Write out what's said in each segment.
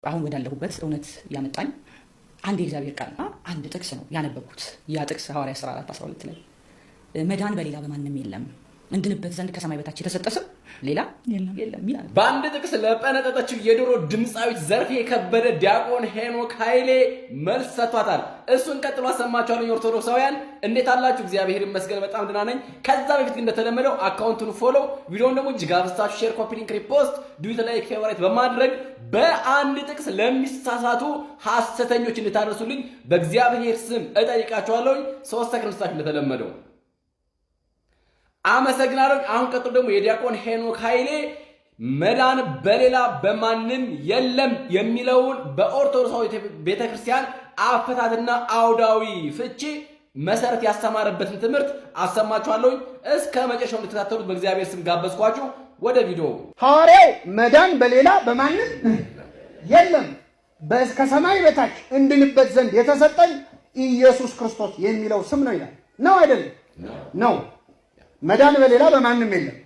አሁን ወዳለሁበት እውነት ያመጣኝ አንድ የእግዚአብሔር ቃልና አንድ ጥቅስ ነው ያነበብኩት። ያ ጥቅስ ሐዋርያት ሥራ 4:12 ላይ መዳን በሌላ በማንም የለም እንድንበት ዘንድ ከሰማይ በታች የተሰጠ ስም ሌላ የለም ይላል። በአንድ ጥቅስ ለጠነጠጠችው የድሮ ድምፃዊት ዘርፌ የከበደ ዲያቆን ሄኖክ ኃይሌ መልስ ሰጥቷታል። እሱን ቀጥሎ አሰማችኋለሁ። ኦርቶዶክሳውያን እንዴት አላችሁ? እግዚአብሔር ይመስገን በጣም ደህና ነኝ። ከዛ በፊት ግን እንደተለመደው አካውንቱን ፎሎ፣ ቪዲዮውን ደግሞ እጅግ አብዝታችሁ ሼር፣ ኮፒ ሊንክ፣ ሪፖስት፣ ዱዊት፣ ላይክ፣ ፌቨራይት በማድረግ በአንድ ጥቅስ ለሚሳሳቱ ሐሰተኞች እንድታደርሱልኝ በእግዚአብሔር ስም እጠይቃችኋለሁ። 3 ሰከንድ ስታችሁ እንደተለመደው አመሰግናለሁ። አሁን ቀጥሎ ደግሞ የዲያቆን ሄኖክ ኃይሌ መዳን በሌላ በማንም የለም የሚለውን በኦርቶዶክሳዊ ቤተክርስቲያን አፈታትና አውዳዊ ፍቺ መሰረት ያስተማረበትን ትምህርት አሰማችኋለሁ። እስከ መጨረሻው እንድትከታተሉት በእግዚአብሔር ስም ጋበዝኳችሁ። ወደ ቪዲዮ። ሐዋርያው መዳን በሌላ በማንም የለም ከሰማይ በታች እንድንበት ዘንድ የተሰጠን ኢየሱስ ክርስቶስ የሚለው ስም ነው ይላል። ነው አይደለም? ነው። መዳን በሌላ በማንም የለም።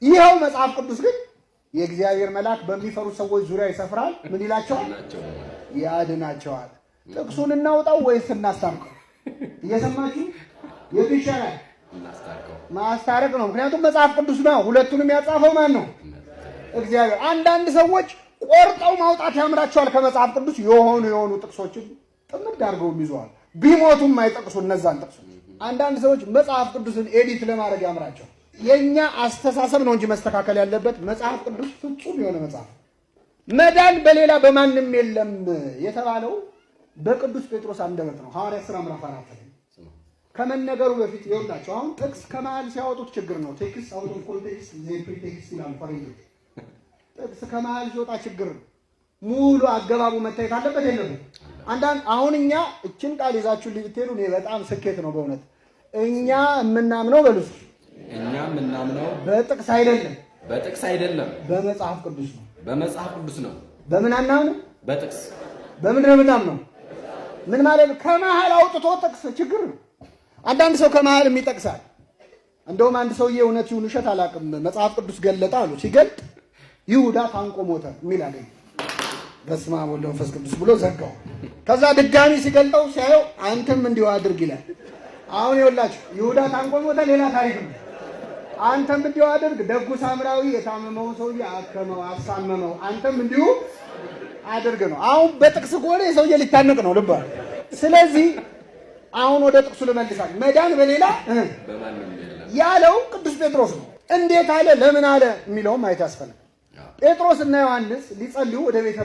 ይኸው መጽሐፍ ቅዱስ ግን የእግዚአብሔር መልአክ በሚፈሩ ሰዎች ዙሪያ ይሰፍራል። ምን ይላቸዋል? ያድናቸዋል። ጥቅሱን እናውጣው ወይስ እናስታርቀው? እየሰማችሁ የቱ ይሻላል? ማስታረቅ ነው። ምክንያቱም መጽሐፍ ቅዱስ ነው። ሁለቱንም ያጻፈው ማን ነው? እግዚአብሔር። አንዳንድ ሰዎች ቆርጠው ማውጣት ያምራቸዋል ከመጽሐፍ ቅዱስ የሆኑ ጥቅሶችን ጥምድ አድርገው ይዘዋል። ቢሞቱም አይጠቅሱ እነዛን ጥቅሶች። አንዳንድ ሰዎች መጽሐፍ ቅዱስን ኤዲት ለማድረግ ያምራቸዋል። የኛ አስተሳሰብ ነው እንጂ መስተካከል ያለበት መጽሐፍ ቅዱስ ፍጹም የሆነ መጽሐፍ። መዳን በሌላ በማንም የለም የተባለው በቅዱስ ጴጥሮስ አንደበት ነው። ሐዋርያት ሥራ ምዕራፍ 4 ላይ ከመነገሩ በፊት ይኸውላችሁ፣ አሁን ጥቅስ ከመሃል ሲያወጡት ችግር ነው። ቴክስት አውት ኦፍ ኮንቴክስት ፕሪቴክስት ይላሉ ፈረንጆች። ጥቅስ ከመሃል ሲወጣ ችግር ነው። ሙሉ አገባቡ መታየት አለበት የለበት? አንዳንድ አሁን እኛ እችን ቃል ይዛችሁ ልትሄዱ እኔ በጣም ስኬት ነው በእውነት። እኛ የምናምነው በሉስ እኛ የምናምነው በጥቅስ አይደለም፣ በጥቅስ አይደለም፣ በመጽሐፍ ቅዱስ ነው። በመጽሐፍ ቅዱስ ነው። በምን አናምነው? በጥቅስ። በምን ነው የምናምነው? ምን ማለት ከመሃል አውጥቶ ጥቅስ ችግር ነው። አንዳንድ ሰው ከመሃል የሚጠቅሳል። እንደውም አንድ ሰውዬ እውነት ይሁን ውሸት አላውቅም መጽሐፍ ቅዱስ ገለጠ አሉ። ሲገልጥ ይሁዳ ታንቆ ሞተ የሚል አገኘ። በስመ አብ ወወልድ ወመንፈስ ቅዱስ ብሎ ዘጋው። ከዛ ድጋሚ ሲገልጠው ሲያየው አንተም እንዲሁ አድርግ ይላል። አሁን ይኸውላችሁ ይሁዳ ታንቆ ሞተ ሌላ ታሪክ ነው። አንተም እንዲሁ አድርግ፣ ደጉ ሳምራዊ የታመመውን ሰውዬ አከመው አሳመመው፣ አንተም እንዲሁ አድርግ ነው። አሁን በጥቅስ ከሆነ የሰውዬ ሊታነቅ ነው ልባ። ስለዚህ አሁን ወደ ጥቅሱ ልመልሳል። መዳን በሌላ ያለው ቅዱስ ጴጥሮስ ነው። እንዴት አለ ለምን አለ የሚለውም ማየት ያስፈልጋል። ጴጥሮስ እና ዮሐንስ ሊጸልዩ ወደ ቤተ